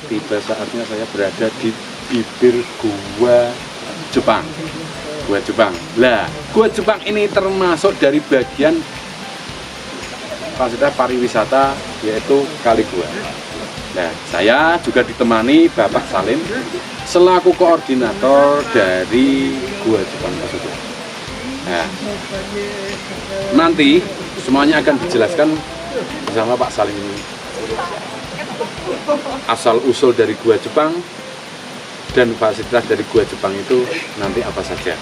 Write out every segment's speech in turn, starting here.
tiba saatnya saya berada di bibir Gua Jepang. Gua Jepang. Lah, Gua Jepang ini termasuk dari bagian fasilitas pariwisata yaitu Kali Gua. Nah, saya juga ditemani Bapak Salim selaku koordinator dari Gua Jepang tersebut. Nah, nanti semuanya akan dijelaskan bersama Pak Salim ini. Asal usul dari Gua Jepang dan fasilitas dari Gua Jepang itu nanti apa saja.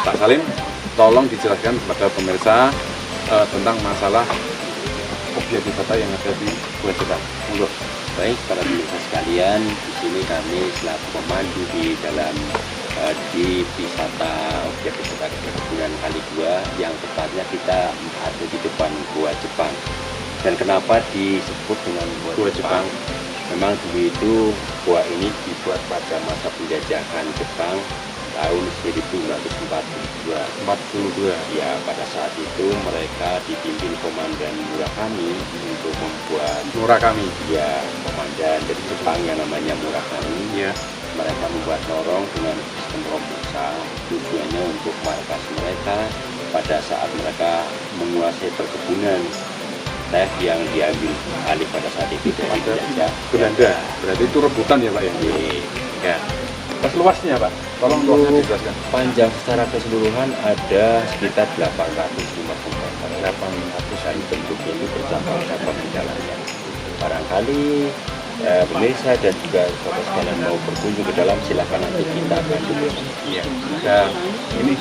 Pak Salim, tolong dijelaskan kepada pemirsa tentang masalah objek wisata yang ada di Gua Jepang. Monggo. Baik, para pemirsa sekalian, di sini kami selaku pemandu di dalam di wisata objek wisata perkebunan Kali Gua, yang tepatnya kita ada di depan Gua Jepang. Dan kenapa disebut dengan Gua Jepang? Memang dulu itu gua ini dibuat pada masa penjajahan Jepang tahun 1942. Ya, pada saat itu mereka dipimpin Komandan Murakami untuk membuat ya, komandan dari Jepang yang namanya Murakami. Ya. Mereka membuat lorong dengan sistem robusta, tujuannya untuk markas mereka pada saat mereka menguasai perkebunan teh yang diambil alih pada saat itu dari Belanda. Berarti itu rebutan ya Pak ya? Ya. Terus luasnya Pak, tolong luasnya dijelaskan. Panjang secara keseluruhan ada sekitar 850 meter. 800 bentuknya itu bercabang-cabang di dalamnya. Barangkali pemirsa dan juga saudara sekalian mau berkunjung ke dalam, silakan nanti kita akan dulu. Iya. Dan ini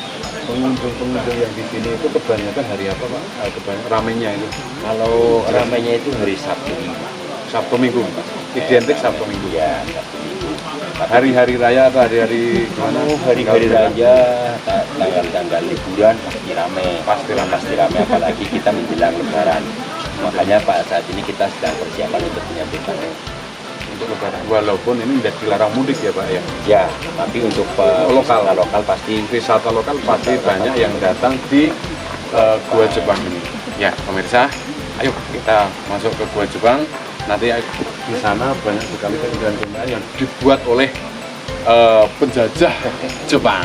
pengunjung yang di sini itu kebanyakan hari apa Pak? Kebanyakan ramainya itu. Kalau ramainya itu hari Sabtu Minggu. Sabtu Minggu Pak. Identik Sabtu Minggu. Ya, Sabtu Minggu. Hari-hari raya atau hari-hari gimana? Hari-hari raya, tanggal-tanggal liburan pasti ramai, apalagi kita menjelang Lebaran. Makanya Pak, saat ini kita sedang persiapan untuk menyampaikan untuk Lebaran. Walaupun ini tidak dilarang mudik ya Pak ya? Ya, tapi untuk lokal pasti wisata lokal pasti banyak yang datang di Gua Jepang ini. Ya pemirsa, ayo kita masuk ke Gua Jepang. Nanti di sana banyak sekali keindahan-keindahan yang dibuat oleh penjajah Jepang.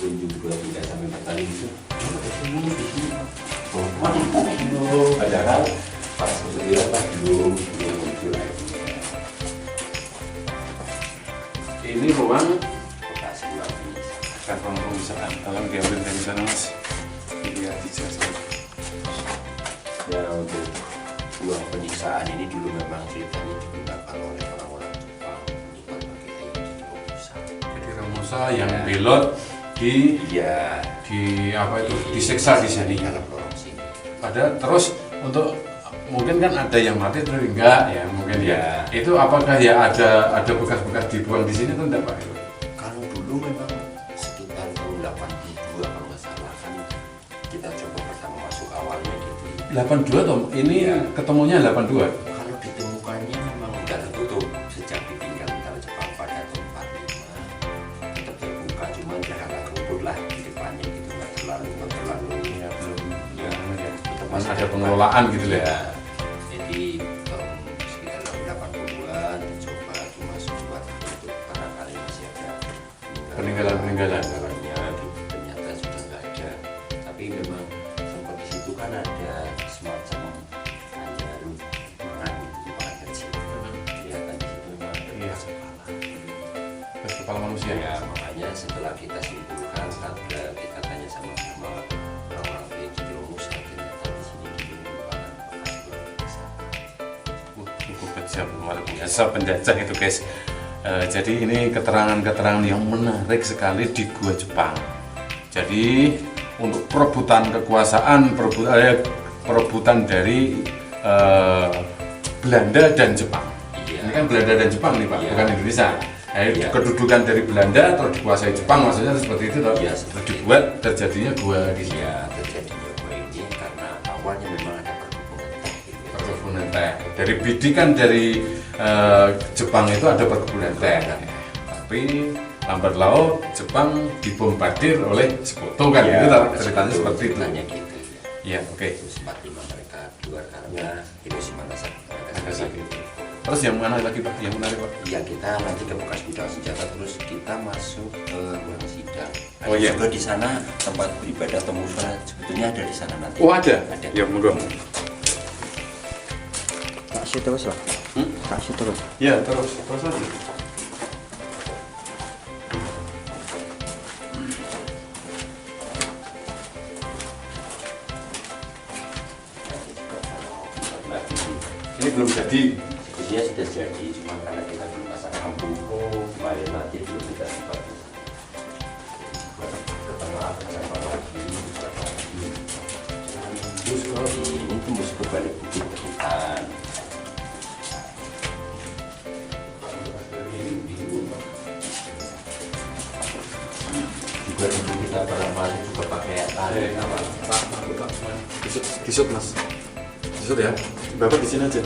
berkunjung juga tidak sampai 4 kali itu. Padahal pas sebenarnya pas belum muncul. Ini ruang Lokasi luar biasa. ruang pembicaraan. Tolong diambil dari sana Mas. Iya dijelaskan. Ya, untuk ruang penyiksaan ini dulu memang ceritanya digunakan oleh orang-orang Jepang untuk berbagai romusa. Jadi romusa yang belot di apa itu disiksa di sini. Dalam lorong sini. Padahal terus untuk mungkin kan ada yang mati atau enggak ya mungkin ya. Itu apakah ya ada bekas-bekas dibuang di sini atau enggak Pak? Kalau dulu memang sekitar tahun 82 kalau nggak salah kan kita coba pertama masuk awalnya gitu. 82 toh ini ketemunya 82. Kalau ditemukannya memang udah tertutup sejak ditinggal tentara Jepang pada tahun 45. Tetap terbuka, cuman jalan rumput lah di depannya gitu, nggak terlalu Ya belum tetap masih ada pengelolaan gitu ya. Jadi sekitar tahun 80-an dicoba masuk buat untuk barangkali masih ada Peninggalan-peninggalan. gitu, ternyata sudah nggak ada. Tapi memang sempat di situ kan ada semacam anjarum mengandung kepala kecil. Kelihatan di situ memang ada bekas Kepala manusia ya. Makanya setelah kita simpulkan, kita tanya sama orang-orang yang jadi romusa, ternyata di sini dulu merupakan bekas luar biasa. Cukup kejam luar biasa penjajah itu guys. Jadi ini keterangan-keterangan yang menarik sekali di Gua Jepang. Jadi untuk perebutan kekuasaan, perebutan dari Belanda dan Jepang. Ini kan Belanda dan Jepang nih Pak, bukan Indonesia. Kedudukan dari Belanda atau dikuasai Jepang maksudnya seperti itu toh. Terus dibuat terjadinya gua di sini. Terjadinya gua ini karena awalnya memang ada perkebunan teh. Perkebunan teh. dari bidik kan dari Jepang itu ada perkebunan teh, tapi lambat laut Jepang dibombardir oleh Sekutu kan, Ya, itu ceritanya seperti itu. Ceritanya gitu. Ya, oke. 45 mereka keluar karena Hiroshima Nagasaki. Terus yang mana lagi Pak? Yang menarik Pak? Ya kita nanti ke bekas gudang senjata, terus kita masuk ke ruang sidang. Oh, iya. Juga di sana tempat beribadah atau musyola sebetulnya ada di sana nanti. Oh ada? Ada. Ya monggo. Tak sih terus lah. Tak sih terus. Ya terus aja. Ini belum jadi. Sebetulnya sudah jadi, cuma karena kita belum pasang lampu. Oh, Kemarin nanti belum kita sempat. Pertama apa lagi? Ini tembus ke balik bukit hutan. Juga dulu kita pernah juga pakai tali. Disut Mas. Disut ya. Bapak di sini aja.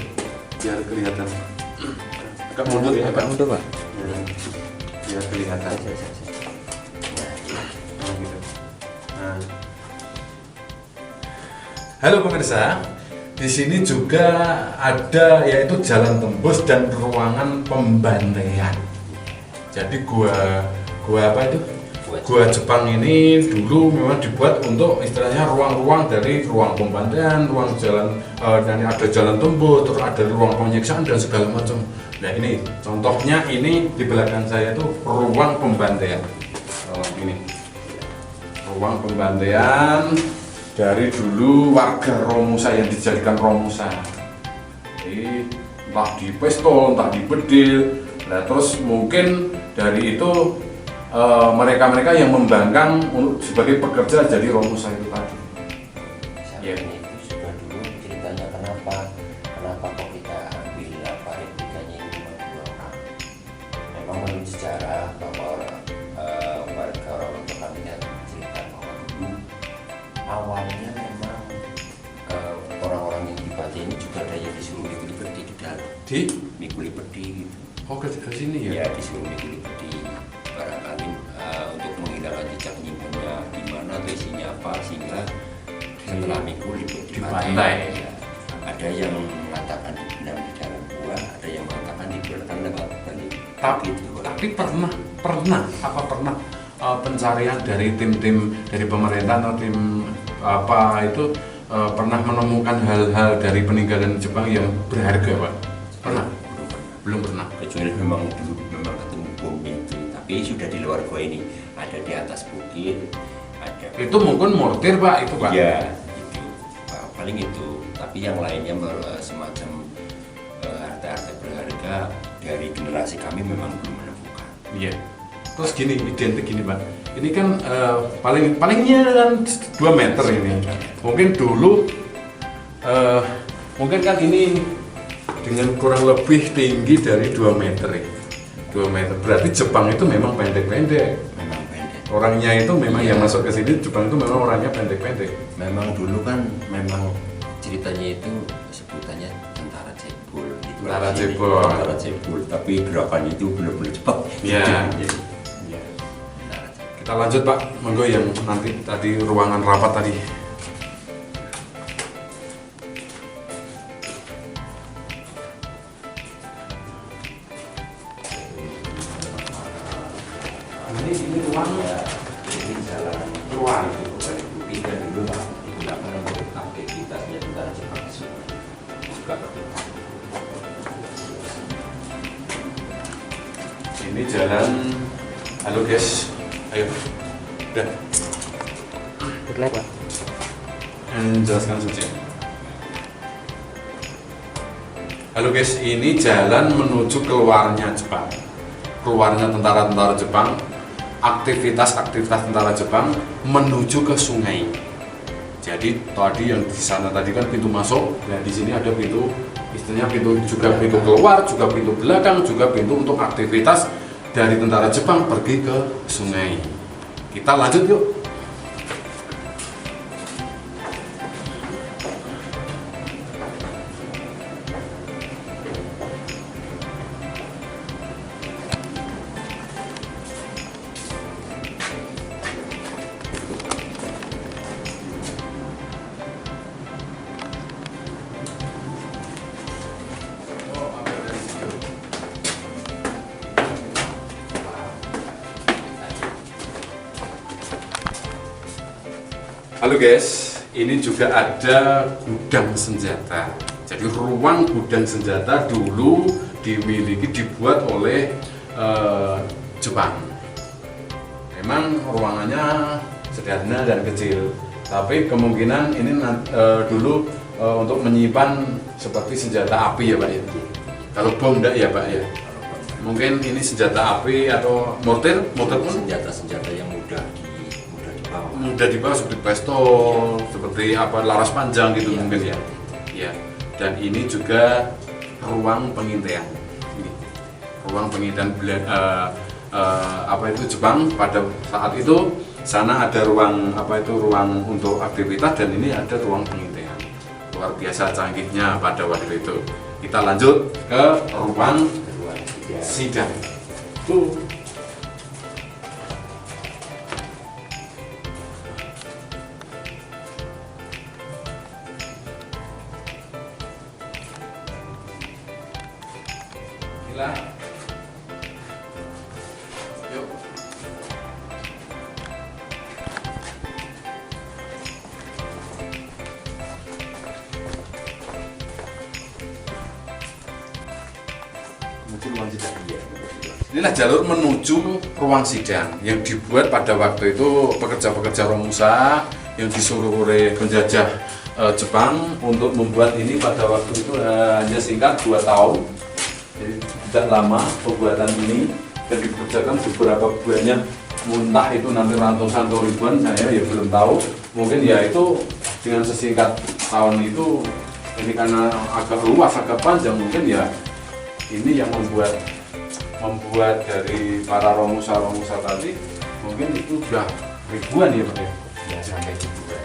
Biar kelihatan. Agak mundur ya Pak. Mundur Pak. Ya, biar kelihatan. Saya. Oh, gitu. Nah. Halo pemirsa, di sini juga ada yaitu jalan tembus dan ruangan pembantaian. Jadi gua apa itu? Gua Jepang ini dulu memang dibuat untuk istilahnya ruang-ruang dari ruang pembantaian, ruang jalan dan ada jalan tembus, terus ada ruang penyiksaan dan segala macam. Nah ini contohnya ini di belakang saya itu ruang pembantaian. Ini ruang pembantaian dari dulu warga Romusa yang dijadikan Romusa. Jadi entah di pistol, entah di bedil. Nah terus mungkin dari itu mereka-mereka yang membangkang sebagai pekerja jadi Romusa itu tadi. Ya. Itu juga dulu ceritanya kenapa kok kita ambil replikanya ini cuma 2 orang. Memang menurut sejarah bahwa warga orang Jepang ini cerita bahwa dulu awalnya memang orang-orang yang dibantai ini juga ada yang disuruh mikuli peti di dalam. Mikuli peti gitu. Oh ke sini ya? Ya disuruh mikuli peti barangkali untuk menghilangkan jejak nyimpennya di mana isinya apa, sehingga setelah mikul dipantai. Ya. Ada yang mengatakan dipendam di dalam gua, ada yang mengatakan dibiarkan lewat balik. Tapi pernah pencarian dari tim-tim dari pemerintah atau tim apa itu pernah menemukan hal-hal dari peninggalan Jepang yang berharga Pak? Pernah? Belum pernah. Kecuali memang ketemu bom itu, tapi sudah di luar gua ini, ada di atas bukit, ada. Itu mungkin mortir Pak itu Pak? Iya, itu paling itu. Tapi yang lainnya semacam harta-harta berharga dari generasi kami memang belum menemukan. Iya. Terus gini, identik gini Pak. Ini kan palingnya kan 2 meter ini. Mungkin dulu mungkin kan ini dengan kurang lebih tinggi dari 2 meter ya. 2 meter. Berarti Jepang itu memang pendek-pendek. Memang pendek. Orangnya itu memang yang masuk ke sini Jepang itu memang orangnya pendek-pendek. Memang dulu kan memang ceritanya itu sebutannya tentara cebol. Tentara cebol. Tentara cebol. Tapi gerakannya itu benar-benar cepat. Iya. Kita lanjut Pak, monggo yang nanti tadi ruangan rapat tadi. Ini ruangnya, Ini jalan ruang. balik bukit dan dulu digunakan untuk aktivitasnya tentara Jepang semua. Juga Ini jalan. Halo guys, ayo. Udah. Berlep Pak. Jelaskan saja. Halo guys, ini jalan menuju keluarnya Jepang. Keluarnya tentara-tentara Jepang. Aktivitas-aktivitas tentara Jepang menuju ke sungai. Jadi tadi yang di sana tadi kan pintu masuk, nah di sini ada pintu, istilahnya pintu juga pintu keluar, juga pintu belakang, juga pintu untuk aktivitas dari tentara Jepang pergi ke sungai. Kita lanjut yuk. Halo guys, ini juga ada gudang senjata. Jadi ruang gudang senjata dulu dibuat oleh Jepang. Memang ruangannya sederhana dan kecil, tapi kemungkinan ini dulu untuk menyimpan seperti senjata api ya Pak ya. Kalau bom enggak ya Pak ya. Mungkin ini senjata api atau mortir pun senjata-senjata yang mudah dibawa. Mudah dibawa seperti pistol, seperti apa laras panjang gitu mungkin ya. Ya. Dan ini juga ruang pengintaian. Ini ruang pengintaian Jepang pada saat itu. Sana ada ruang ruang untuk aktivitas dan ini ada ruang pengintaian. Luar biasa canggihnya pada waktu itu. Kita lanjut ke ruang sidang. Gila. Yuk. Inilah jalur menuju ruang sidang yang dibuat pada waktu itu pekerja-pekerja Romusa yang disuruh oleh penjajah Jepang untuk membuat ini pada waktu itu hanya singkat 2 tahun. Jadi tidak lama pembuatan ini dan dikerjakan beberapa bulannya, muntah itu nanti ratusan atau ribuan, saya ya belum tahu. Mungkin ya itu dengan sesingkat tahun itu ini karena agak luas, agak panjang, mungkin ya ini yang membuat dari para Romusa tadi mungkin itu sudah ribuan ya Pak ya? Ya sampai ribuan.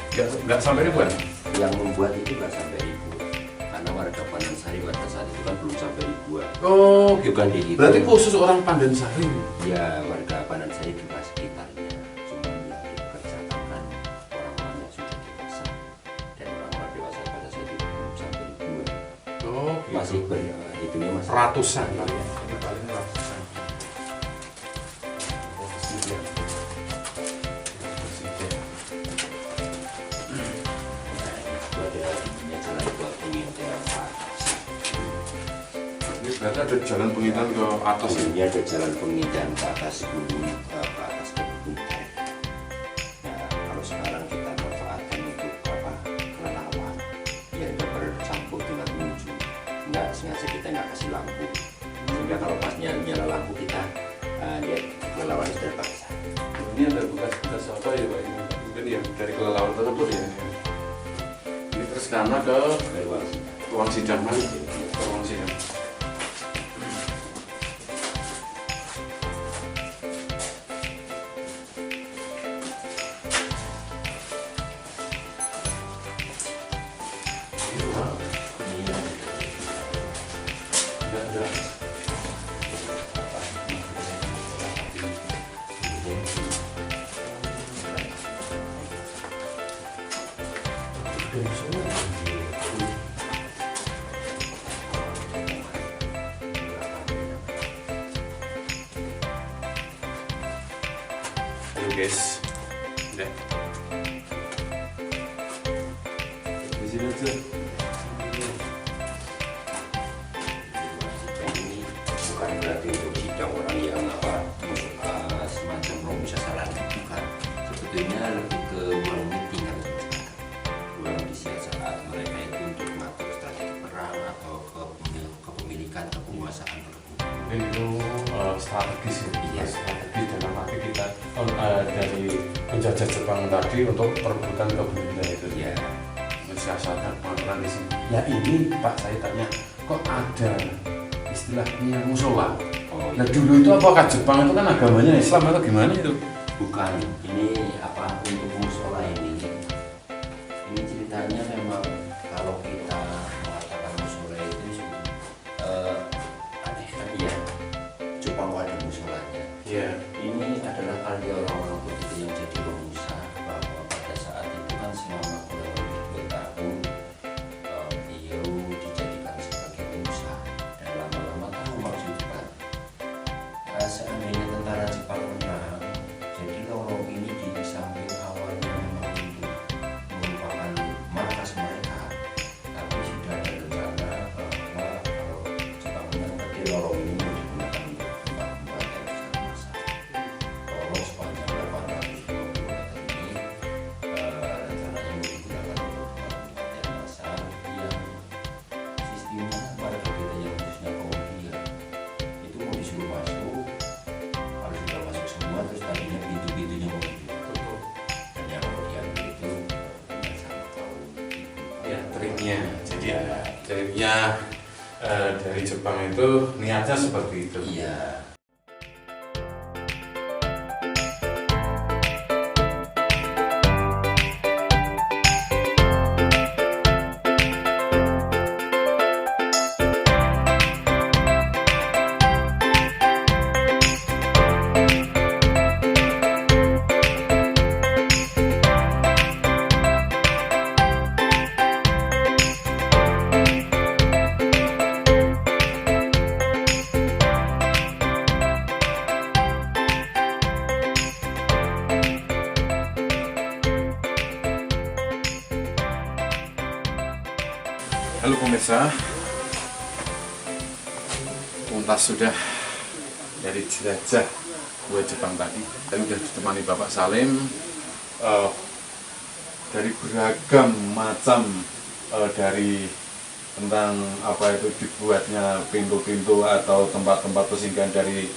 Nggak sampai ribuan? Yang membuat itu nggak sampai ribuan. Karena warga Pandansari pada saat itu kan belum sampai ribuan. Oh, itu kan dihitung. Berarti khusus orang Pandansari? Ya, warga Pandansari juga sekitarnya. Cuma yang dikerjakan kan orang-orang yang sudah dewasa. Dan orang-orang dewasa pada saat itu belum sampai ribuan. Oh, masih hitungnya masih ratusan kali ya? Paling ratusan. Berarti ada jalan pengintaian ke atas ini ada jalan pengintaian ke atas gunung, ke atas gunung. Nah, kalau sekarang kita manfaatkan untuk kelelawar yang nggak bercampur dengan menuju, nggak sengaja kita nggak kasih lampu, sehingga kalau pas nyala lampu kita lihat kelelawar itu terpaksa. Ini ada bekas apa ya Pak? Mungkin yang dari kelelawar tersebut ya. Ini terus karena ke ruang sidang kan? Ruang sidang. Guys, udah di sini aja. Ini bukan berarti untuk sidang orang yang semacam Romusa saran, bukan. Sebetulnya lebih ke ruang meeting kan, ruang saat mereka itu untuk mengatur strategi perang atau kepemilikan penguasaan tertentu. Itu strategis ya. Iya. Strategi dalam arti kita dari penjajah Jepang tadi untuk perebutan kebun itu Ya, mensiasatkan pengaturan di sini. Ya ini Pak, saya tanya, kok ada istilahnya musola? oh, Nah dulu itu apakah Jepang itu kan agamanya Islam atau gimana itu? bukan. Ini apa untuk musola ini? Ini ceritanya memang kalau kita mengatakan musola itu aneh kan ya. Jepang ada musolanya. Iya. Ini adalah karya orang-orang putih yang jadi Romusa, bahwa pada saat itu kan selama kurang lebih 2 tahun beliau dijadikan sebagai Romusa dan lama-lama tahu maksudnya seandainya tentara Jepang menang, jadi lorong ini di samping awal Iya, jadi jadinya dari Jepang itu niatnya seperti itu. Iya. Halo pemirsa, tuntas sudah dari jelajah gua Jepang tadi. Tadi sudah ditemani Bapak Salim dari beragam macam dari tentang apa itu dibuatnya pintu-pintu atau tempat-tempat persinggahan dari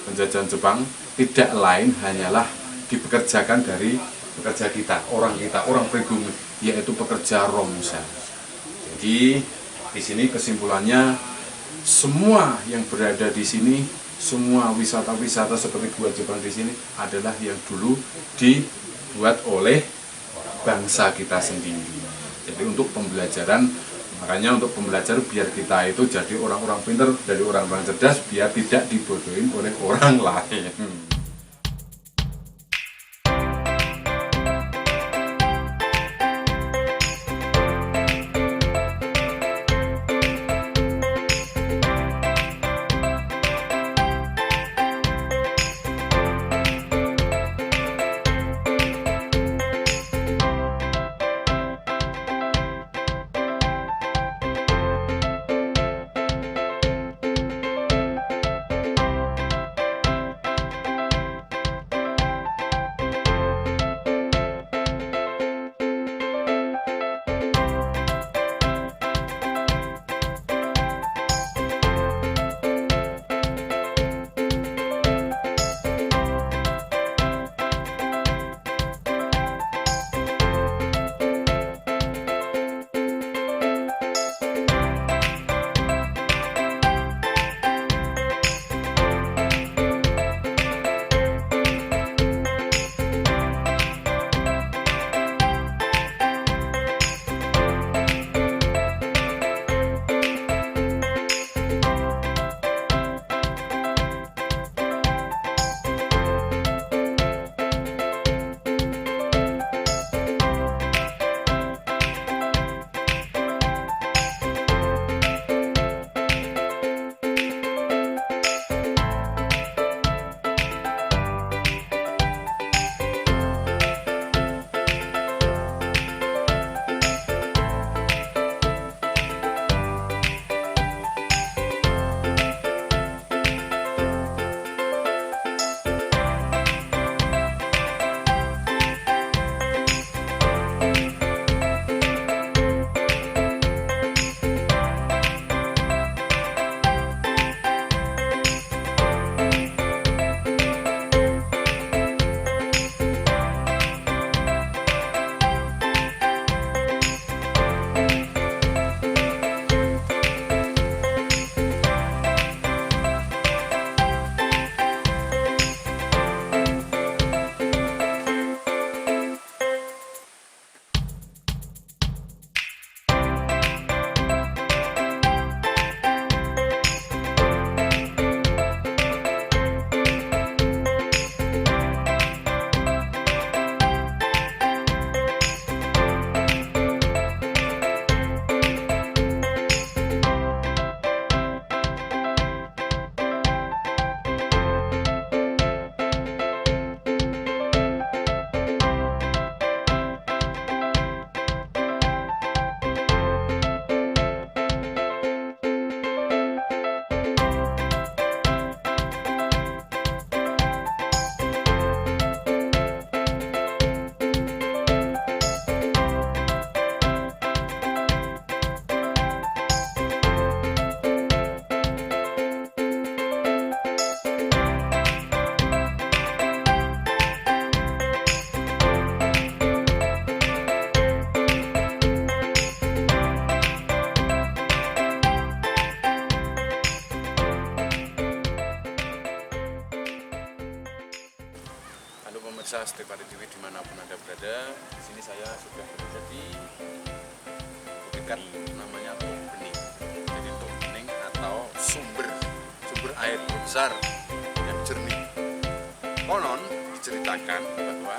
penjajahan Jepang, tidak lain hanyalah dipekerjakan dari pekerja kita, orang pribumi, yaitu pekerja Romusa. Jadi di sini kesimpulannya semua yang berada di sini, semua wisata-wisata seperti gua Jepang di sini adalah yang dulu dibuat oleh bangsa kita sendiri. Jadi untuk pembelajaran, makanya untuk pembelajar biar kita itu jadi orang-orang pintar, dari orang-orang cerdas, biar tidak dibodohin oleh orang lain. pemirsa Stepari TV dimanapun Anda berada, di sini saya sudah berada di dekat namanya Tok Bening. Jadi Tok Bening atau sumber air besar yang jernih. Konon diceritakan bahwa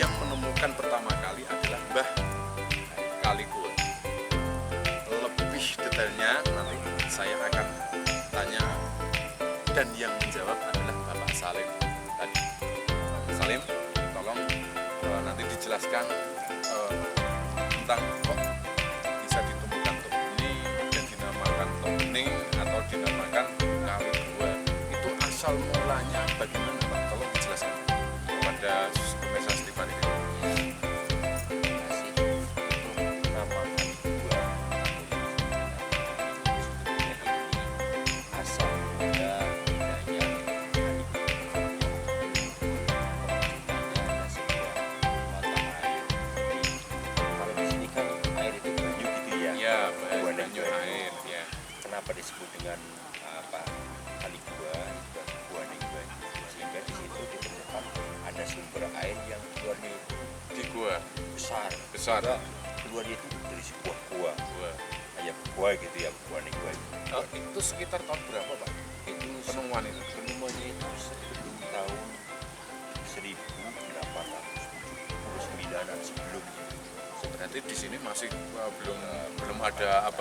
yang menemukan pertama kali adalah Mbah Kalikul. Lebih detailnya nanti saya akan tanya, dan yang menjawab adalah Bapak Salim tadi. Salim, tolong nanti dijelaskan tentang kok bisa ditemukan Tok Bening dan dinamakan Tok Bening atau dinamakan Kali Dua. Itu asal mulanya bagaimana Pak? Tolong dijelaskan kepada pemirsa Stepari ini. Kenapa disebut dengan Kali Gua, Gua Ningba, sehingga di situ ditemukan ada sumber air yang keluarnya itu Di gua besar. Keluarnya itu dari sebuah gua. Ya gua gitu ya, Gua Ningba. Itu sekitar tahun berapa Pak? Itu Penemuannya itu sebelum tahun 1879 sebelum. Berarti di sini masih belum ada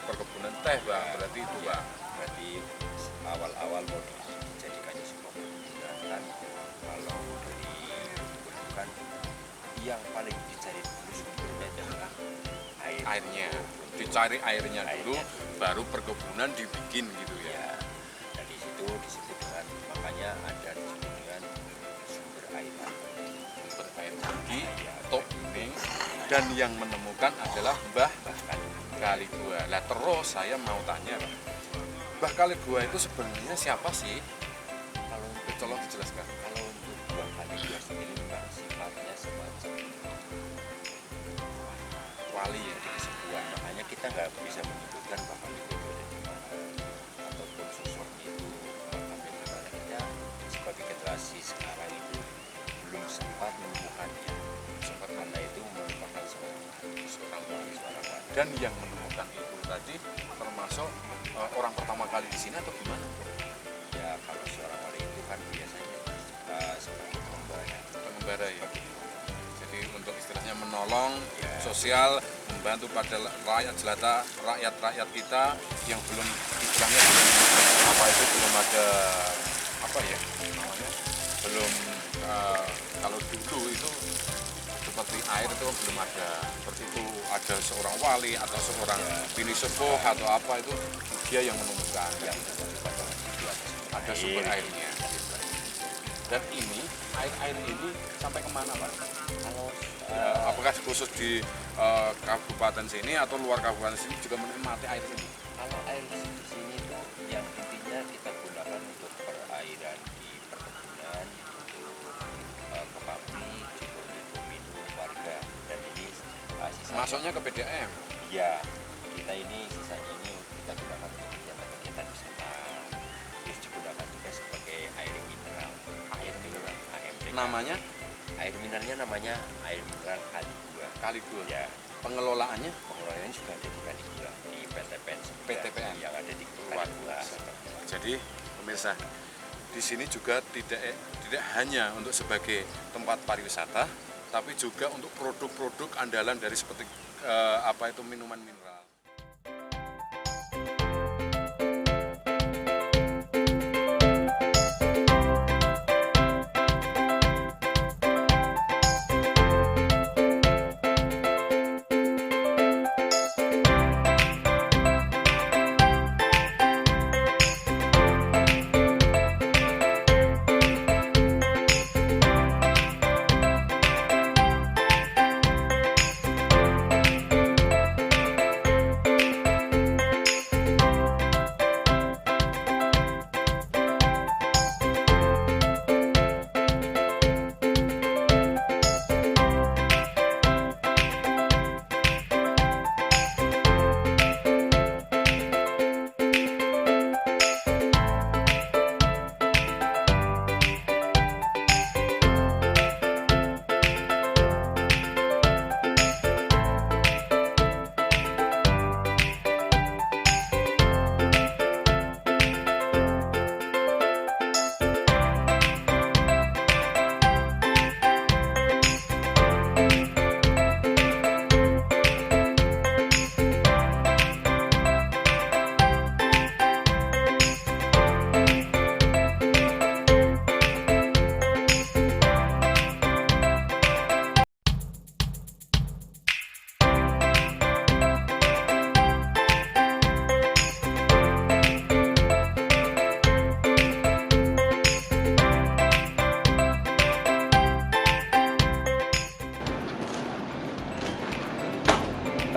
perkebunan teh Pak. Berarti itu Pak. Berarti awal-awal mau dijadikannya sebuah perkebunan, kan kalau dari perkebunan yang paling dicari dulu sumbernya adalah Airnya dicari airnya dulu, baru perkebunan dibikin gitu ya. Ya, dan di situ disebut dengan, makanya ada disebut dengan sumber air Tinggi, Tok Bening, dan yang menemukan adalah Mbah Kali Gua. Lah terus saya mau tanya Pak, Mbah Kali Gua itu sebenarnya siapa sih? Kalau untuk Tolong dijelaskan. kalau untuk Mbah Kali Gua sendiri memang sifatnya semacam Wali ya. jadi sebuah, makanya kita nggak bisa menyebutkan Mbah Kali Gua itu ada di mana ataupun sosoknya itu makamnya di mana. Kita sebagai generasi sekarang itu belum sempat menemukannya, karena itu merupakan seorang wali. Dan yang menemukan itu tadi termasuk orang pertama kali di sini atau gimana? Ya kalau seorang wali itu kan biasanya sebagai Pengembara ya. Jadi untuk istilahnya menolong sosial, membantu pada rakyat jelata, rakyat kita yang belum istilahnya belum ada belum kalau dulu itu seperti air itu belum ada, seperti itu ada seorang wali atau seorang bini sepuh atau apa, itu dia yang menemukan ada sumber airnya. Dan ini air ini sampai kemana Pak? Kalau Apakah khusus di kabupaten sini atau luar kabupaten sini juga menikmati air ini? kalau air di sini tuh yang intinya kita gunakan untuk perairan di perkebunan, untuk ke pabrik, juga untuk minum warga, dan ini sisanya. Masuknya ke PDAM? Ya, kita ini sisanya ini kita gunakan untuk kegiatan wisata, terus digunakan juga sebagai air mineral. AMD. Namanya? Air mineralnya namanya air mineral Kali Gua. Kali Gua. Ya, Pengelolaannya? pengelolaannya juga ada di Kali Gua, di PTPN. PTPN yang ada di luar Kali Gua. biasa. Jadi pemirsa, di sini juga tidak hanya untuk sebagai tempat pariwisata, tapi juga untuk produk-produk andalan dari seperti minuman mineral.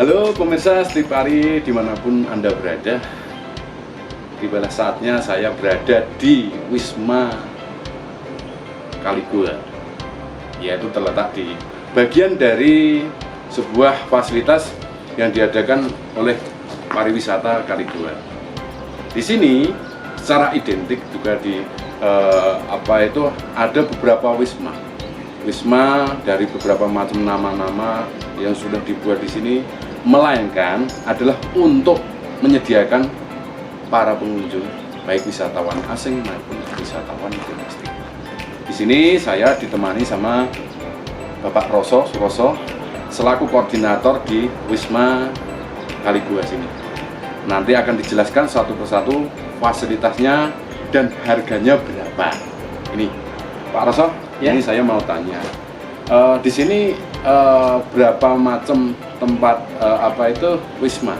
Halo pemirsa setiap hari dimanapun Anda berada, tibalah saatnya saya berada di Wisma Kaligua, yaitu terletak di bagian dari sebuah fasilitas yang diadakan oleh pariwisata Kaligua. Di sini secara identik juga di ada beberapa wisma dari beberapa macam nama-nama yang sudah dibuat di sini, melainkan adalah untuk menyediakan para pengunjung baik wisatawan asing maupun wisatawan domestik. Di sini saya ditemani sama Bapak Roso Suroso selaku koordinator di Wisma Kaligua sini. Nanti akan dijelaskan satu persatu fasilitasnya dan harganya berapa. Ini Pak Roso, ya. Ini saya mau tanya. Di sini berapa macam tempat wisma?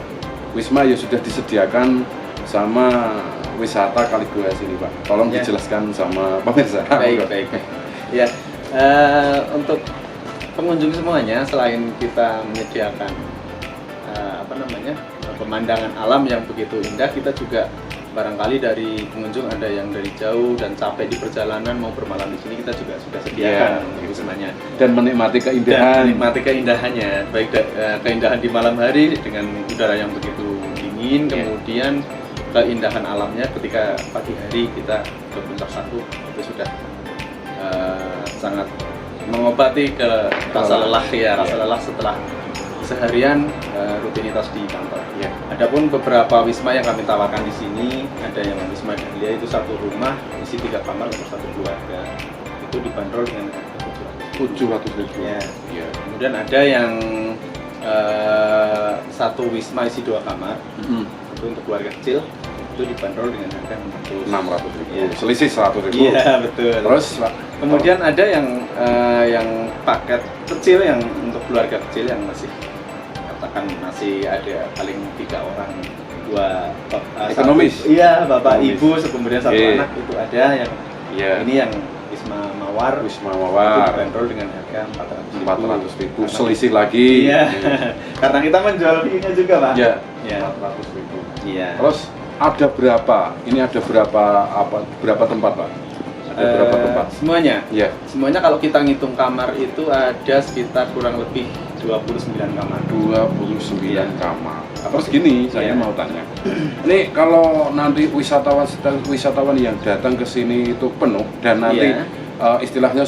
Wisma yang sudah disediakan sama wisata Kaligua sini, Pak. Tolong dijelaskan sama pemirsa. Baik. Ya, untuk pengunjung semuanya, selain kita menyediakan pemandangan alam yang begitu indah, kita juga barangkali dari pengunjung ada yang dari jauh dan capek di perjalanan mau bermalam di sini, kita juga sudah sediakan sebenarnya. Dan menikmati keindahannya, baik keindahan di malam hari dengan udara yang begitu dingin, kemudian keindahan alamnya ketika pagi hari kita ke Puncak Saku, itu sudah sangat mengobati ke rasa lelah setelah seharian rutinitas di kantor. Adapun beberapa wisma yang kami tawarkan di sini, ada yang Wisma Dahlia, itu satu rumah isi 3 kamar untuk satu keluarga, itu dibanderol dengan 700.000. Kemudian ada yang satu wisma isi 2 kamar, itu untuk keluarga kecil, itu dibanderol dengan harga 600.000. Selisih 100.000. Iya, betul. Terus kemudian ada yang paket kecil, yang untuk keluarga kecil yang masih ada paling 3 orang, 2 ekonomis. Bapak ibu, kemudian 1 anak, itu ada yang ini yang Wisma Mawar itu dibanderol dengan harga 400.000. Selisih lagi. Karena kita menjual view-nya juga, Pak. 400.000. Terus ada berapa? Ini ada berapa tempat, Pak? Ada berapa tempat? Semuanya? Semuanya kalau kita ngitung kamar itu ada sekitar kurang lebih 29 kamar. 29 kamar. Terus gini, saya mau tanya. Ini kalau nanti wisatawan yang datang ke sini itu penuh dan nanti istilahnya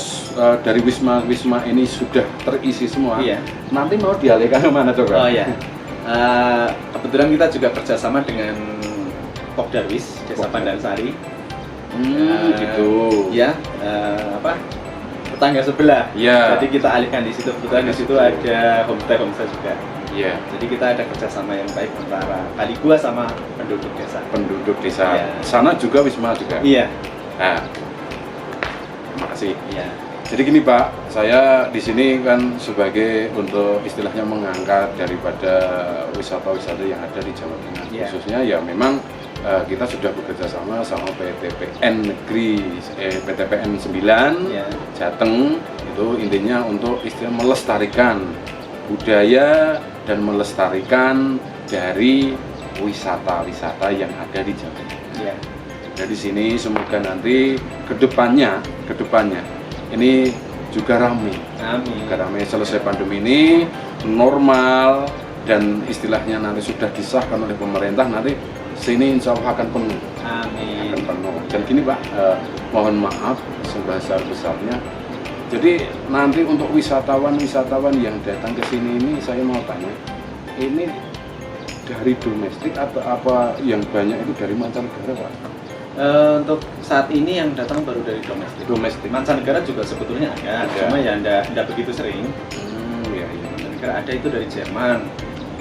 dari wisma ini sudah terisi semua. Nanti mau dialihkan ke mana, coba? Kebetulan kita juga kerjasama dengan Pok Darwis, Desa Pandansari. Gitu. Tetangga sebelah. Jadi kita alihkan di situ. Kebetulan di situ ada homestay juga. Jadi kita ada kerjasama yang baik antara Kaligua sama penduduk desa. Sana juga wisma juga. Nah, terima kasih. Jadi gini, Pak, saya di sini kan sebagai untuk istilahnya mengangkat daripada wisata-wisata yang ada di Jawa Tengah. Khususnya memang kita sudah bekerja sama PTPN Negeri, PTPN 9 Jateng. Itu intinya untuk istilah melestarikan budaya dan melestarikan dari wisata-wisata yang ada di Jawa Tengah. Jadi sini semoga nanti kedepannya ini juga ramai. Selesai pandemi ini normal dan istilahnya nanti sudah disahkan oleh pemerintah, nanti sini insya Allah akan penuh. Akan penuh. Dan gini, Pak, mohon maaf sebesar-besarnya. Jadi nanti untuk wisatawan yang datang ke sini ini, saya mau tanya, ini dari domestik atau apa yang banyak itu dari mancanegara, Pak? Untuk saat ini yang datang baru dari domestik. Mancanegara juga sebetulnya ada. Cuma ya tidak begitu sering. Mancanegara ada itu dari Jerman.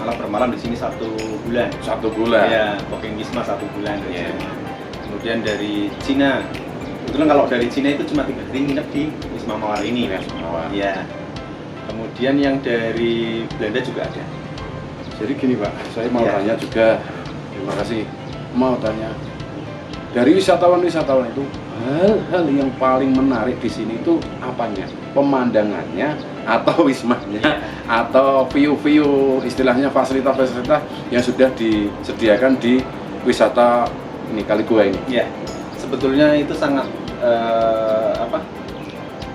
Malah bermalam di sini 1 bulan. 1 bulan. Booking Wisma 1 bulan dari Jerman. Kemudian dari Cina. Kebetulan kalau dari Cina itu cuma 3 hari nginep di Wisma Mawar ini. Kemudian yang dari Belanda juga ada. Jadi gini, Pak, saya mau tanya juga. Terima kasih. Mau tanya, Dari wisatawan-wisatawan itu hal-hal yang paling menarik di sini itu apanya? Pemandangannya atau wismanya atau view-view istilahnya fasilitas-fasilitas yang sudah disediakan di wisata ini Kali Gua ini. Ya, sebetulnya itu sangat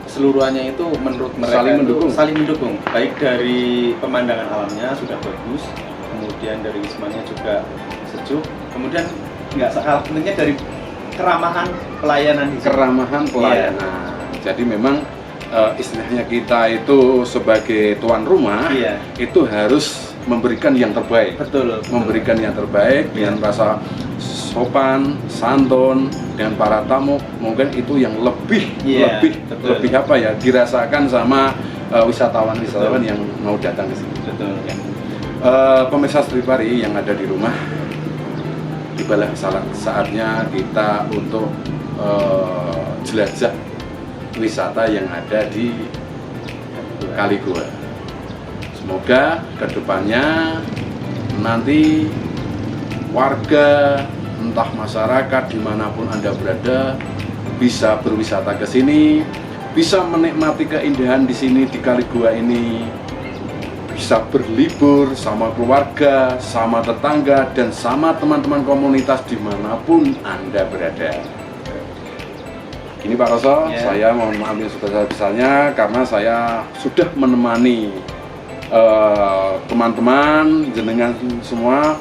keseluruhannya itu menurut mereka saling mendukung. Baik dari pemandangan alamnya sudah bagus, kemudian dari wismanya juga sejuk, kemudian nggak kalah pentingnya dari keramahan pelayanan di sini. Keramahan pelayanan. Jadi memang istilahnya kita itu sebagai tuan rumah itu harus memberikan yang terbaik. Betul. Memberikan yang terbaik dengan rasa sopan, santun dengan para tamu, mungkin itu yang lebih apa ya dirasakan sama wisatawan-wisatawan yang mau datang ke sini. Betul. Pemirsa Setripari yang ada di rumah, tibalah saatnya kita untuk jelajah wisata yang ada di Kali Gua. Semoga kedepannya nanti warga, entah masyarakat dimanapun Anda berada, bisa berwisata ke sini, bisa menikmati keindahan di sini di Kali Gua ini, bisa berlibur sama keluarga, sama tetangga, dan sama teman-teman komunitas dimanapun Anda berada. Ini Pak Roso, saya mohon maaf yang sebesar-besarnya karena saya sudah menemani teman-teman jenengan semua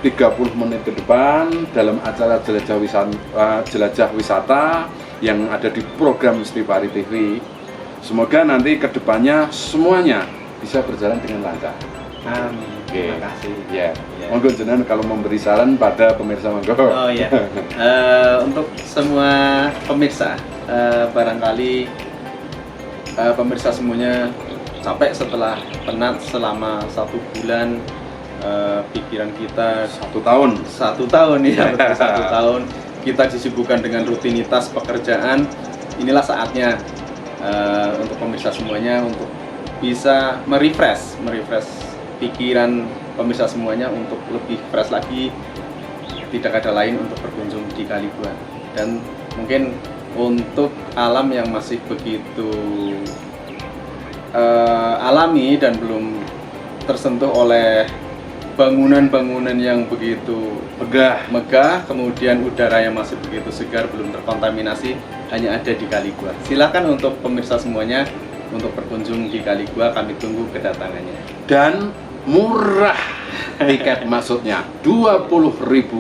30 menit ke depan dalam acara jelajah wisata yang ada di program Setripari TV. Semoga nanti ke depannya semuanya bisa berjalan dengan lancar. Amin. Terima kasih. Ya. Monggo jenengan kalau memberi saran pada pemirsa, monggo. Oh iya. Untuk semua pemirsa, barangkali pemirsa semuanya capek setelah penat selama 1 bulan, pikiran kita 1 tahun ya, betul, 1 tahun kita disibukkan dengan rutinitas pekerjaan. Inilah saatnya untuk pemirsa semuanya untuk bisa merefresh pikiran pemirsa semuanya untuk lebih fresh lagi. Tidak ada lain untuk berkunjung di Kali Gua, dan mungkin untuk alam yang masih begitu alami dan belum tersentuh oleh bangunan-bangunan yang begitu megah, kemudian udara yang masih begitu segar, belum terkontaminasi, hanya ada di Kali Gua. Silakan untuk pemirsa semuanya untuk berkunjung di Kali Gua, kami tunggu kedatangannya. Dan murah tiket masuknya, Rp20.000.